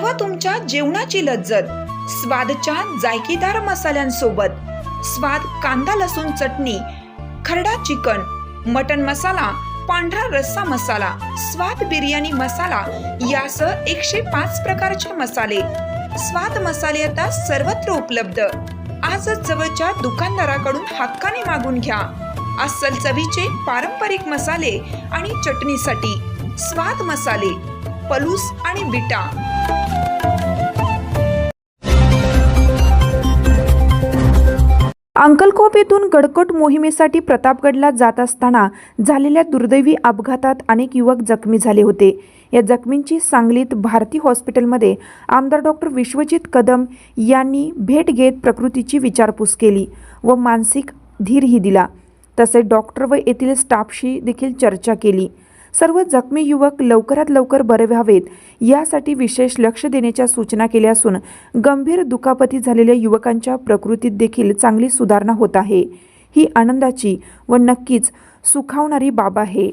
वाढवा तुमच्या जेवणाची लज्जत स्वादच्या जायकेदार मसाल्यांसोबत। स्वाद कांदा लसूण चटणी, खरडा चिकन, मटन मसाला, पांढरा रस्सा मसाला, स्वाद बिर्याणी मसाला यासह 105 प्रकारचे मसाले। स्वाद मसाले आता सर्वत्र उपलब्ध। आजच जवळच्या दुकानदाराकडून हक्काने मागून घ्या। अस्सल चवीचे पारंपरिक मसाले आणि चटणीसाठी स्वाद मसाले, पलूस आणि बिटा। अंकलकोप येथून गडकोट मोहिमेसाठी प्रतापगडला जात असताना झालेल्या दुर्दैवी अपघातात अनेक युवक जखमी झाले होते। या जखमींची सांगलीत भारती हॉस्पिटलमध्ये आमदार डॉक्टर विश्वजित कदम यांनी भेट घेत प्रकृतीची विचारपूस केली व मानसिक धीरही दिला। तसेच डॉक्टर व येथील स्टाफशी देखील चर्चा केली। सर्व जखमी युवक लवकरात लवकर बरे व्हावेत यासाठी विशेष लक्ष देण्याच्या सूचना केल्या असून गंभीर दुखापती झालेल्या युवकांच्या प्रकृतीत देखील चांगली सुधारणा होत आहे। ही आनंदाची व नक्कीच सुखावणारी बाब आहे।